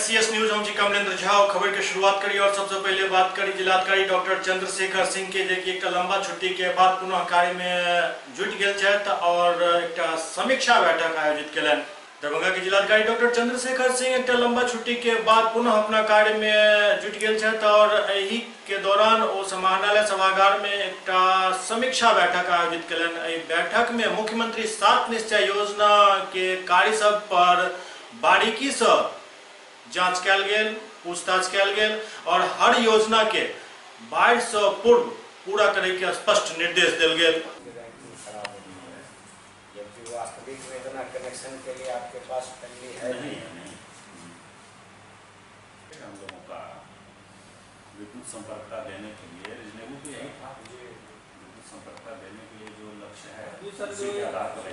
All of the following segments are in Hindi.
SCS न्यूज हम जी कमलेंद्र झा खबर के शुरुआत करी और सबसे पहले बात करी जिलाधिकारी डॉक्टर चंद्रशेखर सिंह के जे एक लंबा छुट्टी के बाद पुनः कार्य में जुट गए और एक समीक्षा बैठक आयोजित कलन। दरभंगा के जिलाधिकारी डॉक्टर चंद्रशेखर सिंह एक लंबा छुट्टी के बाद पुनः अपना कार्य में जुट गए और यही के दौरान वो समाहरणालय सभागार में एक समीक्षा बैठक आयोजित कलन। बैठक में मुख्यमंत्री 7 निश्चय योजना के कार्य सब पर बारीकी से जांच कल गेल, पूछताछ कल गेल और हर योजना के बाढ़ से पूर्व पूरा करे के स्पष्ट निर्देश दिल गेल। वास्तविक वेदना कनेक्शन के लिए आपके पास पहले है नहीं। हम लोगों का विद्युत संपर्कता देने के लिए रिजनेबल भी यही था। विद्युत संपर्कता देने के लिए जो लक्ष्य है उसी के आधार पर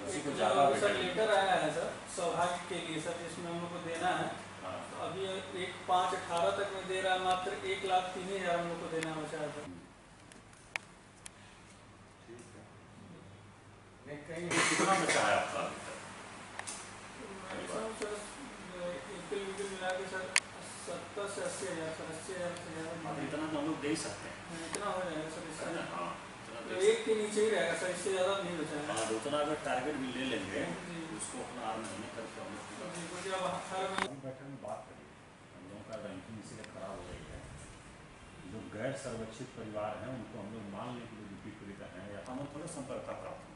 उसी को ज्यादा सर लेटर आया है सर सौभाग्य के लिए सर, जिसमें हम लोग को देना है। तो अभी 1/5/18 तक में दे रहा है, मात्र 1,03,000 हम लोग को देना बचा है सर। कितना बचा है आपका? मिला के सर 70 से 80 हज़ार सर, 80,000 से ज़्यादा इतना तो हम लोग दे ही सकते हैं। इतना हो जाएगा सर इसका। हाँ, तो 1 के नीचे ही रहेगा सर, इससे ज़्यादा नहीं बचा है। हाँ, उतना अगर टारगेट भी ले लेंगे उसको अपना आर महीने करके हम लोग बैठक में बात करिए। हम लोगों का रैंकिंग इसीलिए खराब हो रही है। जो गैर सर्वेक्षित परिवार हैं उनको हम लोग मान लें कि वो विपरीत हैं या हम थोड़ा संपर्कता प्राप्त होते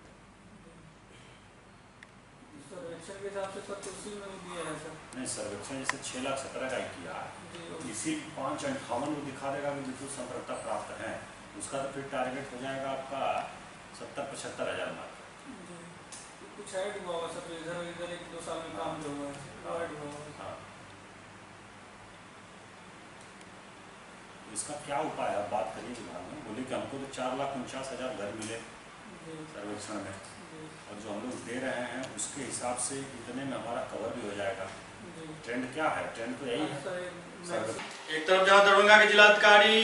सर्वेक्षण के हिसाब से सर कुर्सी में भी दिया है सर। नहीं, सर्वेक्षण जैसे 6,17,000 का किया है, इसी 558 को दिखा देगा कि विद्युत संपर्कता प्राप्त है, उसका तो फिर टारगेट हो जाएगा आपका 70-75 हज़ार मार्क। कुछ ऐड हुआ होगा सर, इधर 1-2 साल में काम जो हुआ है ऐड हुआ होगा। इसका क्या उपाय है? बात करिए विभाग में, बोले कि हमको तो 4,49,000 घर मिले सर्वेक्षण में और जो हम लोग दे रहे हैं उसके हिसाब से इतने में हमारा कवर भी हो जाएगा। ट्रेंड क्या है? ट्रेंड तो यही है। एक तरफ जहां दरभंगा के जिलाधिकारी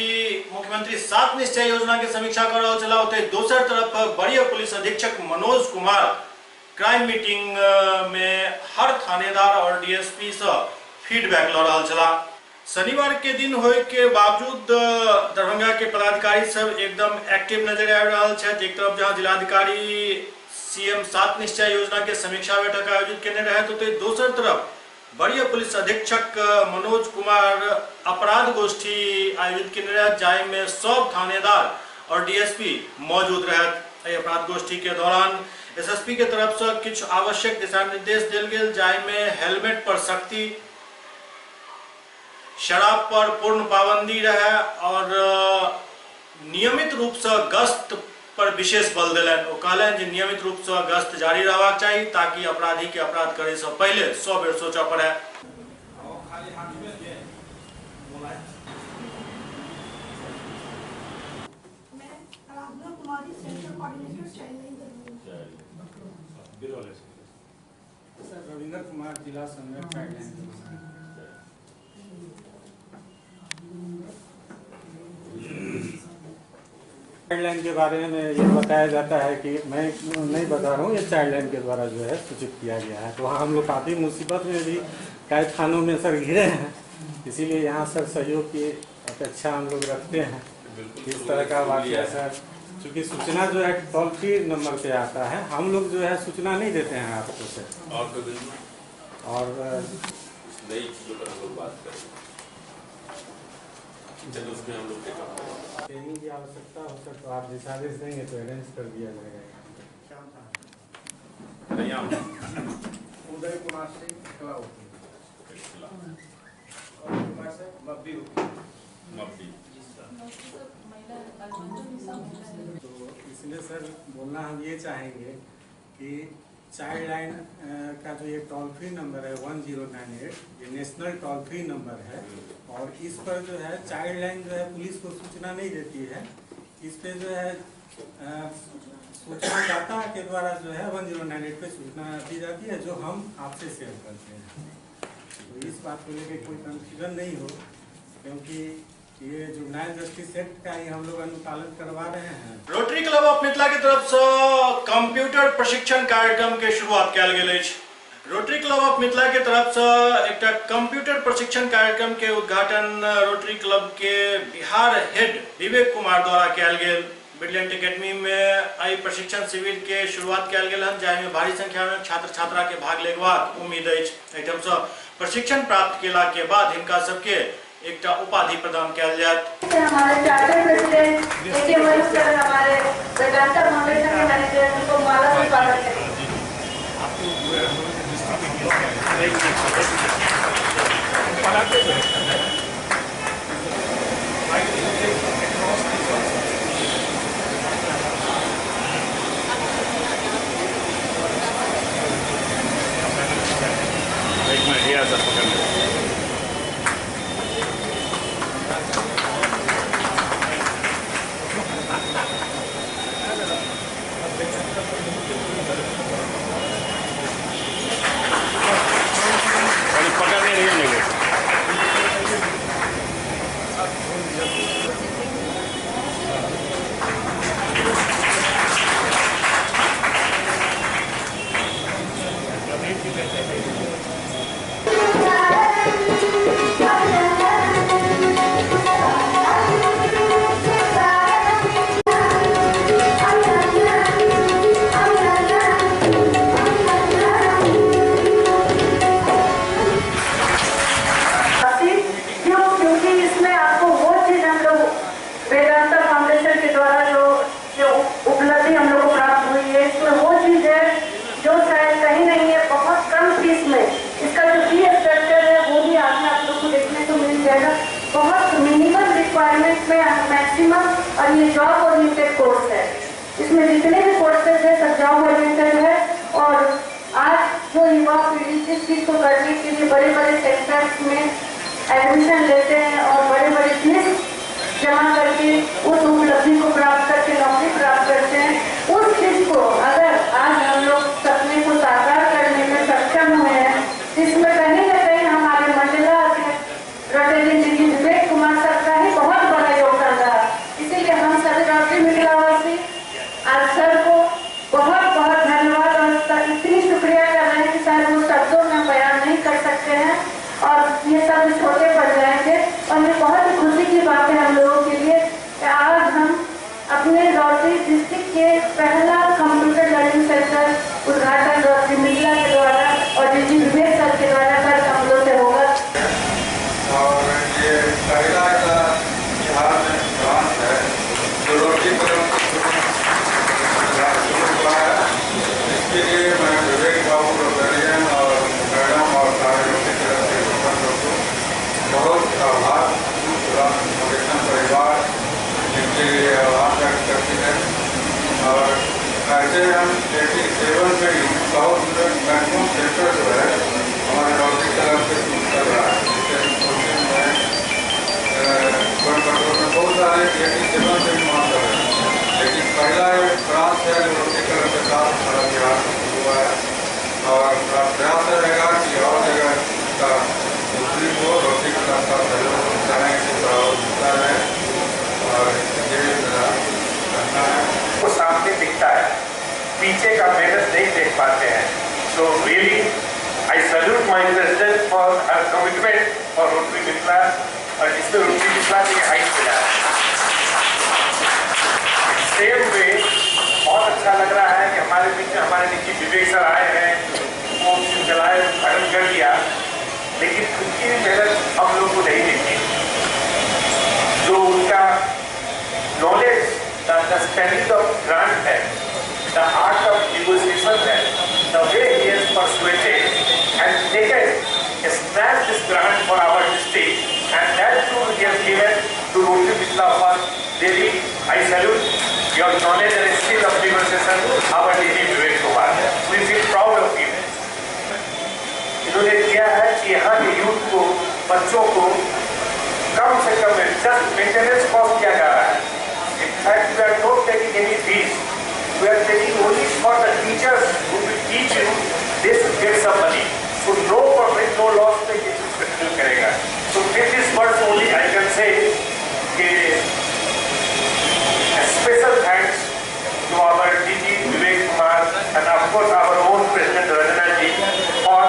मुख्यमंत्री 7 निश्चय योजना की समीक्षा कर रहा चला होते, दूसरी तरफ वरीय पुलिस अधीक्षक मनोज कुमार क्राइम मीटिंग में हर थानेदार और डीएसपी से फीडबैक ल रहा चला। शनिवार के दिन होए के बावजूद दरभंगा के पदाधिकारी सब एकदम एक्टिव नजर आ रहा है। एक तरफ जहां जिलाधिकारी सीएम 7 निश्चय योजना के समीक्षा बैठक आयोजित करने रहे तो दूसरी तरफ वरीय पुलिस अधीक्षक मनोज कुमार अपराध गोष्ठी आयोजित करने रहे, जाय में सब थानेदार और डीएसपी मौजूद रहे। अपराध गोष्ठी के दौरान एसएसपी के तरफ से कुछ आवश्यक दिशा निर्देश दिल गेल, जाय में हेलमेट पर सख्ती, शराब पर पूर्ण पाबंदी रहे और नियमित रूप से गश्त पर विशेष बल दिलन। वो कहलन जे नियमित रूप से गश्त जारी रहबाक चाहिए ताकि अपराधी के अपराध करे से पहले 100 बेर सोचा पड़े। रविंद्र कुमार जिला संगठन गाइडलाइन के बारे में ये बताया जाता है कि मैं नहीं बता रहा हूँ, ये चाइल्डलाइन के द्वारा जो है सूचित किया गया है। तो वहाँ हम लोग काफ़ी मुसीबत में भी कई थानों में सर घिरे हैं, इसीलिए यहाँ सर सहयोग की अपेक्षा हम लोग रखते हैं। इस तरह का वाक़या सर, क्योंकि सूचना जो है टोल फ्री नंबर पे आता है, हम लोग जो है सूचना नहीं देते हैं आपको सर। और नई चीज़ों पर हम लोग बात करें, उसमें हम लोग ट्रेनिंग की आवश्यकता हो सर तो आप जैसा आदेश देंगे तो अरेंज कर दिया जाएगा। उदय कुमार से तो इसलिए सर बोलना हम ये चाहेंगे कि चाइल्ड लाइन का जो ये टोल फ्री नंबर है 1098, ये नेशनल टोल फ्री नंबर है और इस पर जो है चाइल्ड लाइन जो है पुलिस को सूचना नहीं देती है। इस पे जो है सूचनादाता के द्वारा जो है 1098 पे सूचना दी जाती है, जो हम आपसे शेयर करते हैं। तो इस बात को लेकर कोई कंफ्यूजन नहीं हो, क्योंकि ये जुवेनाइल जस्टिस एक्ट का ही हम लोग अनुपालन करवा रहे हैं। रोटरी क्लब ऑफ मिथिला की तरफ से कंप्यूटर प्रशिक्षण कार्यक्रम के शुरुआत कल गेल अछि। रोटरी क्लब ऑफ मिथिला के तरफ से एक कंप्यूटर प्रशिक्षण कार्यक्रम के उद्घाटन रोटरी क्लब के बिहार हेड विवेक कुमार द्वारा किया गया। ब्रिलियंट एकेडमी में आई प्रशिक्षण शिविर के शुरुआत किया गया, जाहि में भारी संख्या में छात्र छात्रा के भाग लेबाक उम्मीद है। प्रशिक्षण प्राप्त केला के बाद इनका सबके एक उपाधि प्रदान किया जाए। हमारे चार्टर प्रेसिडेंट हमारे वेदांता फाउंडेशन के मैनेजर उनको माला से स्वागत करें। एक मिनट यहाँ सर पकड़ लो। पकड़ नहीं रही है। बहुत मिनिमम रिक्वायरमेंट में मैक्सिमम और ये जॉब ओरिएंटेड कोर्स है। इसमें जितने भी कोर्सेज है सब जॉब ओरिएंटेड है और आज जो युवा पीढ़ी जिस चीज को करने के लिए बड़े बड़े सेक्टर्स में एडमिशन लेते हैं और बड़े बड़े फीस जमा करके उस उपलब्धि को प्राप्त करके नौकरी प्राप्त करते हैं, उस चीज को अगर आज हम लोग सपने को साकार करने में सक्षम हुए हैं, इसमें कहीं ना कहीं हमारे मंडला रोटरी जी विवेक कुमार सर का ही बहुत बड़ा योगदान रहा। इसीलिए हम सभी रोटरी मिथिलावासी आज सर को बहुत बहुत धन्यवाद और इतनी शुक्रिया कर रहे हैं कि सर वो शब्दों में बयान नहीं कर सकते हैं और ये सब छोटे पड़ जाएंगे। और ये बहुत ही खुशी की बात है हम लोगों के लिए कि आज हम अपने रोटरी डिस्ट्रिक्ट के पहला कंप्यूटर लर्निंग सेंटर उद्घाटन रोटरी मिथिला के द्वारा और जी विवेक सर के द्वारा सर हम लोग से होगा। और ये पहला बिहार में ब्रांच है जो रोटरी क्लब शुरू हुआ है। इसके लिए मैं विवेक बाबू रोटरियन और मैडम और सारे रोटरी क्लब के लोगों को बहुत आभार फाउंडेशन परिवार इनके लिए आभार व्यक्त करती है। और ऐसे हम 87 में ही बहुत मैक्सिमम सेंटर जो है हमारे रोटरी क्लब से शुरू कर रहा है। बहुत सारे 87 से भी वहाँ कर रहे हैं, लेकिन पहला ब्रांच है जो रोटरी क्लब के साथ हमारा बिहार में शुरू हुआ है। और प्रयास रहेगा कि और जगह का दूसरी को रोटरी क्लब का सहयोग चाहेंगे तो मिलता है और ये मेरा कहना है। वो सामने दिखता है, पीछे का मेहनत नहीं देख पाते हैं। So really I salute my president for her commitment for Rotary Mithila और जिसमें Rotary Mithila ने हाइट मिला है। सेम वे बहुत अच्छा लग रहा है कि हमारे बीच में हमारे निजी विवेक सर आए हैं, वो चलाए उद्घाटन कर दिया, लेकिन उनकी भी मेहनत हम लोग को नहीं दिखी। जो उनका knowledge, the understanding of grant है, द आर्ट ऑफ नेगोशिएशन है, the way he has persuaded and taken snatched this grant for our district, and that too he has given to Rotary Mithila for really I salute your knowledge and skill of negotiation, our DG Vivek Kumar. We feel proud of you. इन्होंने किया है कि यहाँ के यूथ को, बच्चों को कम से कम जस्ट मेंटेनेंस कॉस्ट किया जा रहा है। In fact, we are not taking any fees. We are taking only for the teachers who will teach you, they should get some money. So no profit, no loss पे ये कंटिन्यू करेगा। So with this words only I can say कि a special thanks to our DG Vivek Kumar and of course our own President Rajana ji for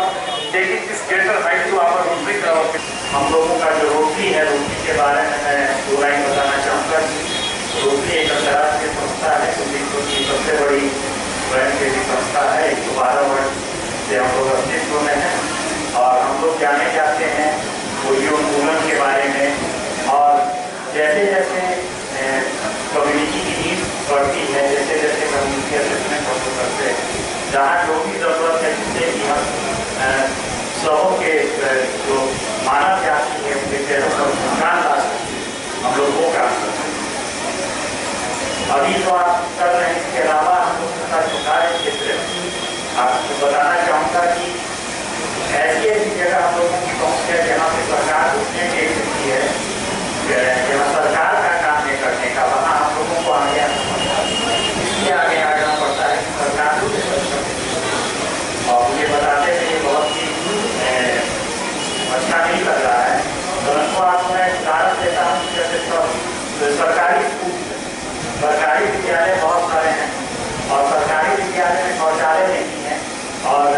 tourism के बारे में, और जैसे जैसे कम्युनिटी की नीड बढ़ती है, जैसे जैसे कम्युनिटी असेसमेंट हम लोग करते हैं, जहाँ जो भी ज़रूरत है जिससे कि हम सबों के जो मानव जाति है उनके चेहरों पर मुस्कान ला सकते, हम लोग वो काम करते हैं। अभी तो आप कर रहे हैं, इसके अलावा हम लोग का जो कार्य क्षेत्र आपको बताना चाहूँगा कि ऐसी ऐसी जगह हम लोगों की पहुँच है जहाँ पे सरकार उसने देख सकती है, जहाँ सरकार का काम नहीं करने का, वहाँ हम लोगों को आगे इसलिए आगे आना पड़ता है कि सरकार और मुझे बताते हैं ये बहुत ही अच्छा नहीं लग रहा है, परंतु आपको मैं उदाहरण देता हूँ। जैसे सरकारी स्कूल, सरकारी विद्यालय बहुत सारे हैं और सरकारी विद्यालय में शौचालय नहीं है, और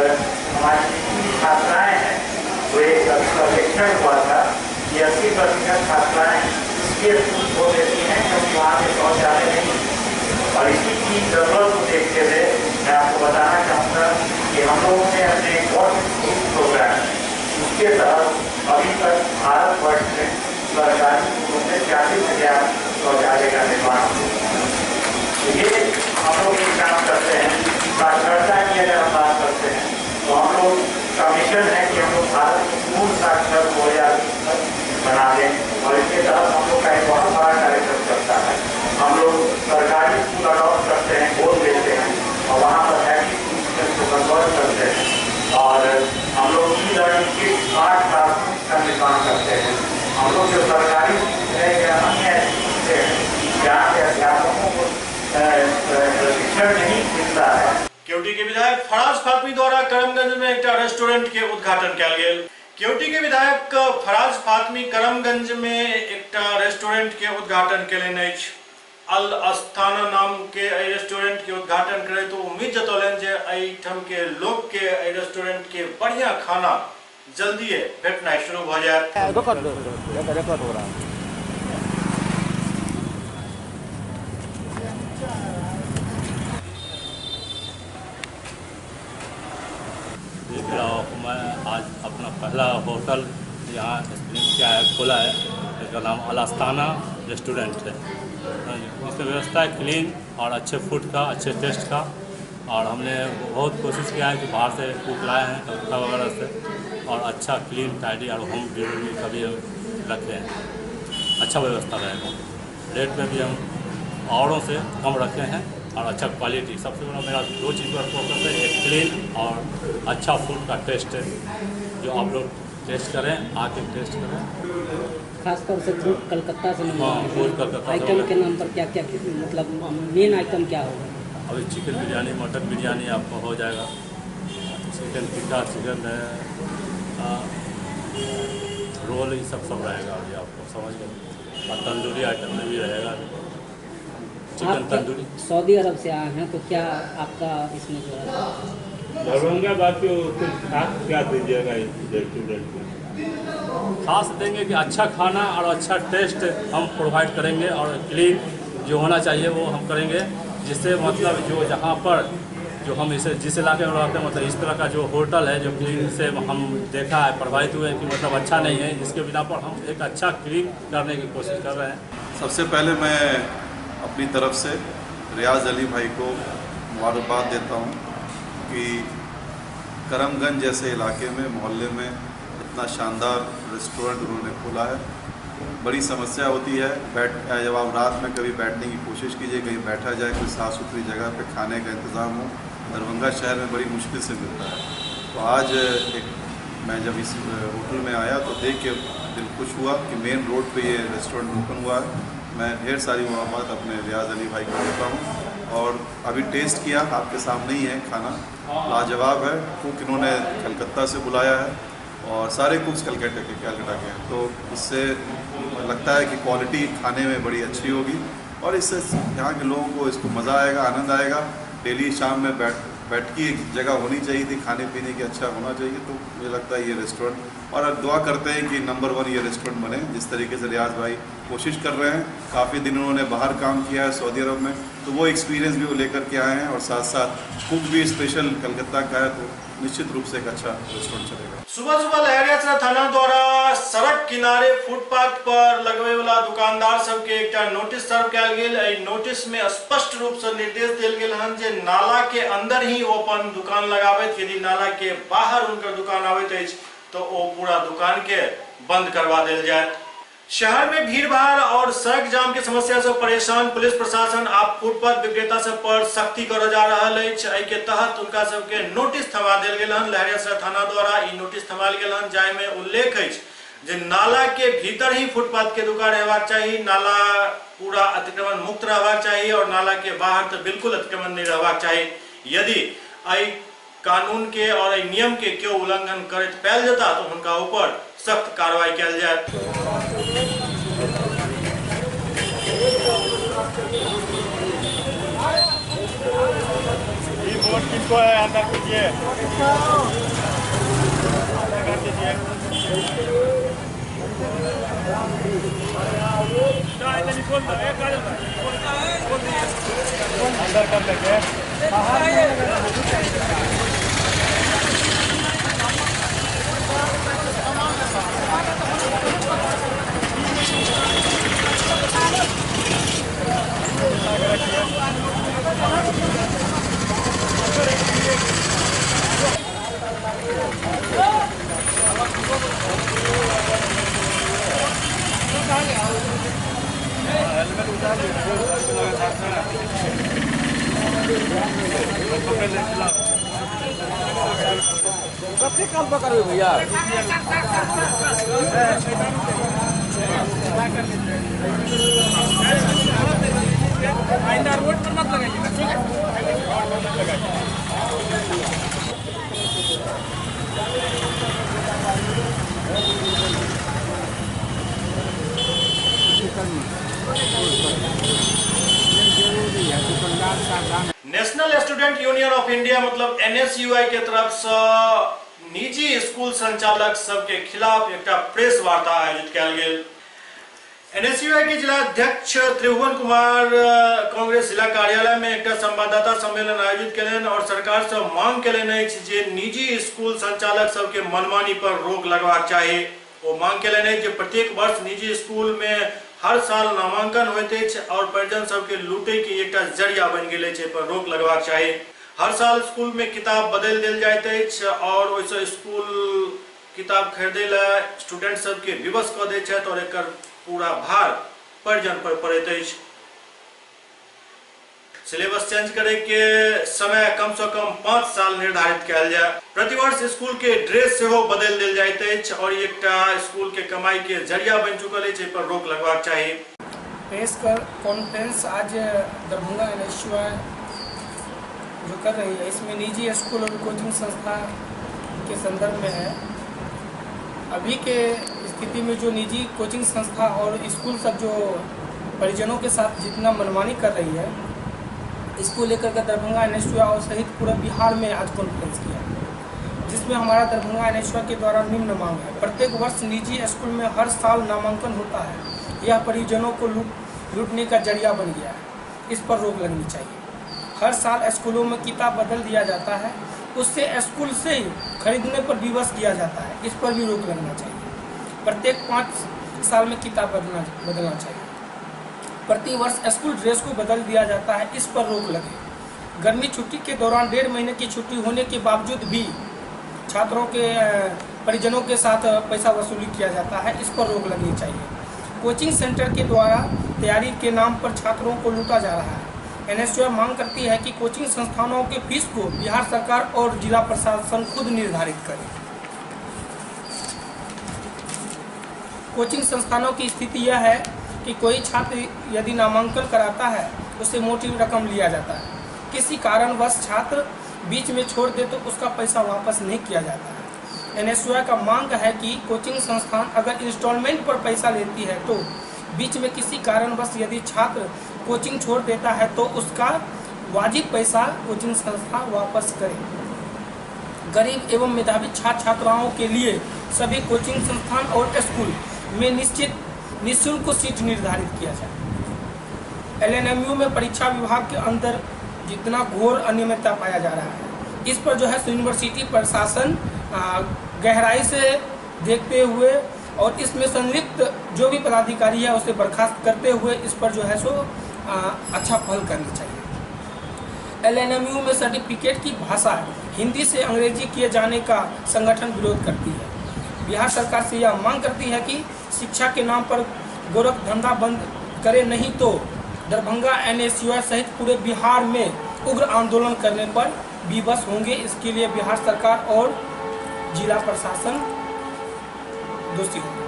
हमारी जितनी छात्राएँ हैं वो एक सर्वेक्षण हुआ था कि 80% छात्राएँ इसलिए स्कूल छोड़ देती हैं क्योंकि वहाँ पे शौचालय नहीं, और इसी की जरूरत को देखते हुए मैं आपको बताना चाहूँगा कि हम लोगों ने अपने वॉट प्रोग्राम उसके तहत अभी तक भारतवर्ष में सरकारी स्कूलों में 40,000 शौचालय का निर्माण हुआ। ये हम लोग एक काम करते हैं, साक्षरता की अगर हम बात करते हैं तो हम लोग का मिशन है कि हम लोग भारत को पूर्ण साक्षर 2020 बना दें, और इसके तहत हम लोग का एक बहुत बड़ा कार्यक्रम चलता है। हम लोग सरकारी स्कूल अडॉप्ट करते हैं, गोद लेते हैं और वहाँ पर हैवी स्कूल को कन्वर्ट करते हैं, और हम लोग ई लर्निंग के 8 क्लासरूम का निर्माण करते हैं। हम लोग जो सरकारी स्कूल है या अन्य ऐसे हैं जहाँ पे अध्यापकों को प्रशिक्षण नहीं मिलता है। केवटी के विधायक फराज फातमी द्वारा करमगंज में एक रेस्टोरेंट के उद्घाटन किया गया। केवटी के विधायक फराज फातमी करमगंज में एक रेस्टोरेंट के उद्घाटन के लिए अल अस्थाना नाम के रेस्टोरेंट के उद्घाटन करे तो उम्मीद जतौलन जे एहिठाम के लोग के रेस्टोरेंट के बढ़िया खाना जल्दी भेटना शुरू हो जाए। रिकॉर्ड हो रहा है। मैं आज अपना पहला होटल यहाँ क्या है खोला है, इसका नाम अल अस्थाना रेस्टोरेंट है। इसमें व्यवस्था है क्लीन और अच्छे फूड का, अच्छे टेस्ट का, और हमने बहुत कोशिश किया है कि बाहर से कुक लाए हैं कलकत्ता वगैरह से, और अच्छा क्लीन टाइडी और होम डिलीवरी का भी रखे हैं। अच्छा व्यवस्था रहेगा, रेट में भी हम औरों से कम रखे हैं, और अच्छा क्वालिटी। सबसे बड़ा मेरा 2 चीज़ पर फोकस है, एक क्लीन और अच्छा फूड का टेस्ट है, जो आप लोग टेस्ट करें, आके टेस्ट करें। खासतौर से फूड कलकत्ता से फूड कलकत्ता आइटम के नाम पर क्या क्या मतलब मेन आइटम क्या होगा? अभी चिकन बिरयानी, मटन बिरयानी आपको हो जाएगा, चिकन टिक्का, चिकन रोल, ये सब रहेगा अभी आपको समझ गए। और तंदूरी आइटम में भी रहेगा, चिकन तंदूरी। सऊदी अरब से आए हैं तो क्या आपका इसमें जो है औरंगाबाद के कुछ खास क्या दीजिएगा इस रेस्टोरेंट में? खास देंगे कि अच्छा खाना और अच्छा टेस्ट हम प्रोवाइड करेंगे, और क्लीन जो होना चाहिए वो हम करेंगे, जिससे मतलब जो जहाँ पर जो हम इसे जिस इलाके में रहते हैं, मतलब इस तरह का जो होटल है जो क्लीन से हम देखा है, प्रभावित हुए हैं कि मतलब अच्छा नहीं है, जिसके बिना पर हम एक अच्छा क्लीन करने की कोशिश कर रहे हैं। सबसे पहले मैं अपनी तरफ से रियाज अली भाई को मुबारकबाद देता हूँ कि करमगंज जैसे इलाके में, मोहल्ले में इतना शानदार रेस्टोरेंट उन्होंने खोला है। बड़ी समस्या होती है जब आप रात में कभी बैठने की कोशिश कीजिए, कहीं बैठा जाए, कोई साफ़ सुथरी जगह पे खाने का इंतज़ाम हो, दरभंगा शहर में बड़ी मुश्किल से मिलता है। तो आज मैं जब इस होटल में आया तो देख के दिल खुश हुआ कि मेन रोड पे ये रेस्टोरेंट ओपन हुआ है। मैं ढेर सारी मुबारकबाद अपने रियाज अली भाई को देता हूँ, और अभी टेस्ट किया, आपके सामने ही है, खाना लाजवाब है। कुक इन्होंने कलकत्ता से बुलाया है और सारे कुक्स कलकत्ता के हैं, तो इससे लगता है कि क्वालिटी खाने में बड़ी अच्छी होगी, और इससे यहाँ के लोगों को इसको मज़ा आएगा, आनंद आएगा। डेली शाम में बैठ की एक जगह होनी चाहिए थी, खाने पीने की अच्छा होना चाहिए, तो मुझे लगता है ये रेस्टोरेंट, और अब दुआ करते हैं कि नंबर 1 ये रेस्टोरेंट बने, जिस तरीके से रियाज भाई कोशिश कर रहे हैं। काफ़ी दिन उन्होंने बाहर काम किया है सऊदी अरब में, तो वो एक्सपीरियंस भी वो लेकर के आए हैं, और साथ साथ कुक भी स्पेशल कलकत्ता का है, तो निश्चित रूप से एक अच्छा रेस्टोरेंट चलेगा। सुबह सुबह लहरियासराय थाना द्वारा सड़क किनारे फुटपाथ पर लगवे वाला दुकानदार सबके एक नोटिस सर्व किया गया। नोटिस में स्पष्ट रूप से निर्देश दिल गया हन जे नाला के अंदर ही वो अपन दुकान लगावे, यदि नाला के बाहर उनकर दुकान आवे तो वो पूरा दुकान के बंद करवा दिल जाए। शहर में भीड़ भाड़ और सड़क जाम की समस्या से परेशान पुलिस प्रशासन आप फुटपाथ विक्रेता सब पर सख्ती कर जा रहा है। के तहत उनका सबके नोटिस थमा दिल गया। लहरियासराय थाना द्वारा ई नोटिस थमाल गया जाय में उल्लेख है जे नाला के भीतर ही फुटपाथ के दुकान रहबाक चाहिए, नाला पूरा अतिक्रमण मुक्त रहबाक चाहिए और नाला के बाहर तो बिल्कुल अतिक्रमण नहीं रहबाक चाहिए। यदि आई कानून के और नियम के क्यों उल्लंघन करत पायल जाता तो उनका ऊपर सख्त कार्रवाई किया जाए। वोट किसको है अंदर कीजिए, अंदर कर लेंगे कब कल पकड़ो भैया रोड पर मत लगाइए। National student union of India मतलब NSUI के तरफ से निजी स्कूल संचालक सबके खिलाफ एक प्रेस वार्ता आयोजित किया गया। NSUI के जिला अध्यक्ष त्रिभुवन कुमार कांग्रेस जिला कार्यालय में एक संवाददाता सम्मेलन आयोजित करें और सरकार से मांग करें जे निजी स्कूल संचालक सबके मनमानी पर रोक लगवाक चाहिए। वो मांग करें जे प्रत्येक वर्ष निजी स्कूल में हर साल नामांकन होते और परिजन सबके लूटे की एक जरिया बन गए पर रोक लगवाक चाहिए। हर साल स्कूल में किताब बदल दिल जाते और वैसे स्कूल किताब खरीदे ला स्टूडेंट सबके विवश कर दे और एक पूरा भार परिजन पर पड़े। सिलेबस चेंज करे के समय कम से कम 5 साल निर्धारित किया जाए। प्रतिवर्ष स्कूल के ड्रेस से हो बदल दिल जाते और एक स्कूल के कमाई के जरिया बन चुकल है पर रोक लगवाक चाहिए। प्रेस कॉन्फ्रेंस आज दरभंगा NSUI जो कर रही है इसमें निजी स्कूल और कोचिंग संस्था के संदर्भ में है। अभी के स्थिति में जो निजी कोचिंग संस्था और स्कूल सब जो परिजनों के साथ जितना मनमानी कर रही है इसको लेकर के दरभंगा NSUI और सहित पूरा बिहार में आज कॉन्फ्रेंस किया, जिसमें हमारा दरभंगा NSUI के द्वारा निम्न मांग है। प्रत्येक वर्ष निजी स्कूल में हर साल नामांकन होता है, यह परिजनों को लूटने का जरिया बन गया है, इस पर रोक लगनी चाहिए। हर साल स्कूलों में किताब बदल दिया जाता है, उससे स्कूल से ही खरीदने पर विवश किया जाता है, इस पर भी रोक लगना चाहिए। प्रत्येक 5 साल में किताब बदलना चाहिए। प्रति वर्ष स्कूल ड्रेस को बदल दिया जाता है, इस पर रोक लगे। गर्मी छुट्टी के दौरान 1.5 महीने की छुट्टी होने के बावजूद भी छात्रों के परिजनों के साथ पैसा वसूली किया जाता है, इस पर रोक लगनी चाहिए। कोचिंग सेंटर के द्वारा तैयारी के नाम पर छात्रों को लूटा जा रहा है। NSUI मांग करती है कि कोचिंग संस्थानों के फीस को बिहार सरकार और जिला प्रशासन खुद निर्धारित करे। कोचिंग संस्थानों की स्थिति यह है कि कोई छात्र यदि नामांकन कराता है उससे मोटी रकम लिया जाता है, किसी कारणवश छात्र बीच में छोड़ दे तो उसका पैसा वापस नहीं किया जाता है। NSUI का मांग है कि कोचिंग संस्थान अगर इंस्टॉलमेंट पर पैसा लेती है तो बीच में किसी कारणवश यदि छात्र कोचिंग छोड़ देता है तो उसका वाजिब पैसा कोचिंग संस्था वापस करे। गरीब एवं मेधावी छात्र छात्राओं के लिए सभी कोचिंग संस्थान और स्कूल में निःशुल्क सीट निर्धारित किया जाए। LNMU में परीक्षा विभाग के अंदर जितना घोर अनियमितता पाया जा रहा है, इस पर जो है यूनिवर्सिटी प्रशासन गहराई से देखते हुए और इसमें संलिप्त जो भी पदाधिकारी है उसे बर्खास्त करते हुए इस पर जो है सो अच्छा पहल करनी चाहिए। LNMU में सर्टिफिकेट की भाषा हिंदी से अंग्रेजी किए जाने का संगठन विरोध करती है। बिहार सरकार से यह मांग करती है कि शिक्षा के नाम पर गोरख धंधा बंद करे, नहीं तो दरभंगा NSUI सहित पूरे बिहार में उग्र आंदोलन करने पर विवश होंगे। इसके लिए बिहार सरकार और जिला प्रशासन दोषी होंगे।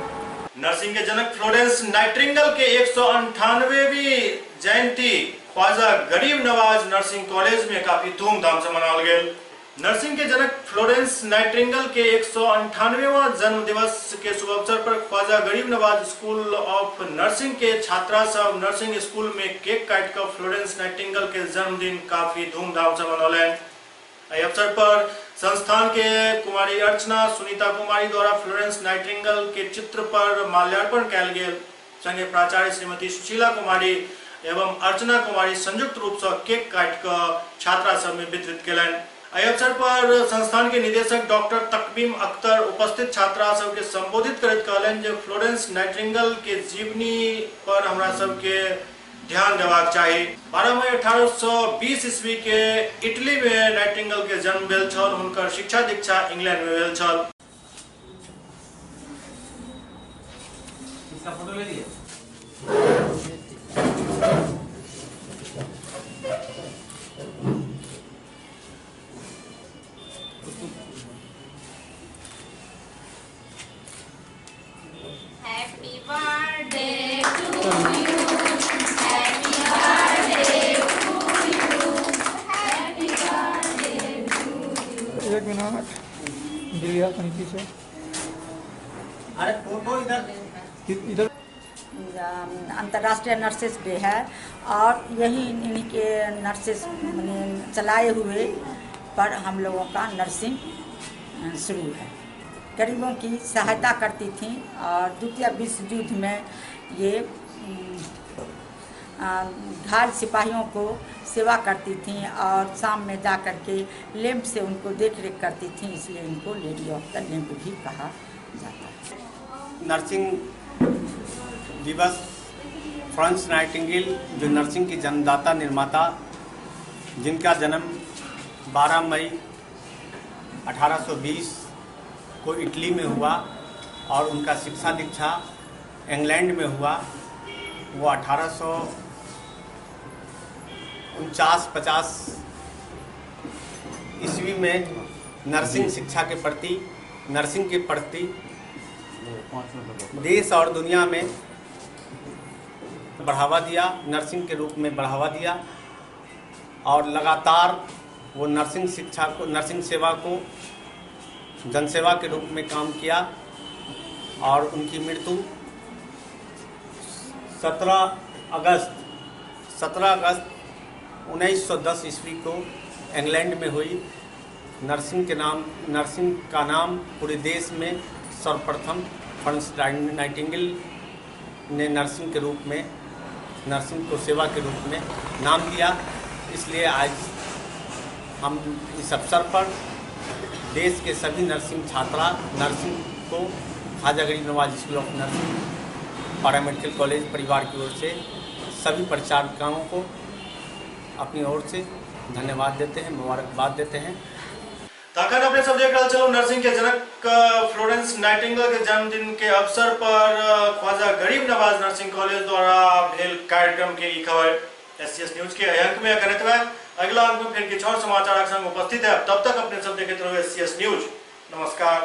नर्सिंग के जनक फ्लोरेंस नाइटिंगेल के 198वीं जयंती ख्वाजा गरीब नवाज नर्सिंग कॉलेज में काफी धूमधाम से मनावल गेल। नर्सिंग के जनक फ्लोरेंस नाइटिंगेल के 198वां जन्म दिवस के शुभ अवसर पर ख्वाजा गरीब नवाज स्कूल ऑफ नर्सिंग के छात्रा सब नर्सिंग स्कूल में केक काट कर फ्लोरेंस नाइटिंगेल के जन्मदिन काफी धूमधाम से मनौलन। इस अवसर पर संस्थान के कुमारी अर्चना सुनीता कुमारी द्वारा फ्लोरेंस नाइटिंगेल के चित्र पर माल्यार्पण कयल गेल। संगे प्राचार्य श्रीमती सुशीला कुमारी एवं अर्चना कुमारी संयुक्त रूप से केक काट कर छात्रा सब में वितरित कयलनि। इस अवसर पर संस्थान के निदेशक डॉक्टर तकवीम अख्तर उपस्थित छात्रा सब के संबोधित करत कहलनि जे फ्लोरेंस नाइटिंगेल के जीवनी पर हमरा सब के ध्यान देबाक चाही। 12 मई 1820 ईस्वी के इटली में नाइटिंगेल के जन्म भेल छल। हुनकर शिक्षा दीक्षा इंग्लैंड में भेल छल। इसका फोटो ले लिए। Happy birthday to you. Happy birthday to you. Happy birthday to you. एक मिनट दिलिया कहीं पीछे। अरे फोटो इधर अंतर्राष्ट्रीय नर्सेस डे है और यही इन्हीं के नर्सेस मैंने चलाए हुए पर हम लोगों का नर्सिंग शुरू है। गरीबों की सहायता करती थी और द्वितीय विश्व युद्ध में ये घायल सिपाहियों को सेवा करती थी और शाम में जा कर के लैंप से उनको देख रेख करती थी, इसलिए इनको लेडी ऑफ द लैंप भी कहा जाता है। नर्सिंग दिवस फ्लोरेंस नाइटिंगेल जो नर्सिंग की जन्मदाता निर्माता, जिनका जन्म 12 मई 1820 को इटली में हुआ और उनका शिक्षा दीक्षा इंग्लैंड में हुआ। वो 1849-50 ईस्वी में नर्सिंग शिक्षा के प्रति, नर्सिंग के प्रति देश और दुनिया में बढ़ावा दिया, नर्सिंग के रूप में बढ़ावा दिया और लगातार वो नर्सिंग शिक्षा को, नर्सिंग सेवा को जनसेवा के रूप में काम किया और उनकी मृत्यु 17 अगस्त 1910 ईस्वी को इंग्लैंड में हुई। नर्सिंग का नाम पूरे देश में सर्वप्रथम फ्लोरेंस नाइटिंगेल ने नर्सिंग के रूप में, नर्सिंग को सेवा के रूप में नाम दिया। इसलिए आज हम इस अवसर पर देश के सभी नर्सिंग छात्रा, नर्सिंग को ख्वाजा गरीब Nawaz school of nursing paramedical college परिवार की ओर से सभी परिचारिकाओं को अपनी ओर से धन्यवाद देते हैं, मुबारकबाद देते हैं। ताकत अपने सब देख रहे चलो नर्सिंग के जनक फ्लोरेंस नाइटिंगेल के जन्मदिन के अवसर पर ख्वाजा गरीब नवाज नर्सिंग कॉलेज द्वारा भेल कार्यक्रम के ई खबर SCS न्यूज के अंक में करते हुए अगला अंक में फिर कुछ और समाचार संग उपस्थित है। तब तक अपने सब देखते रहो SCS न्यूज। नमस्कार।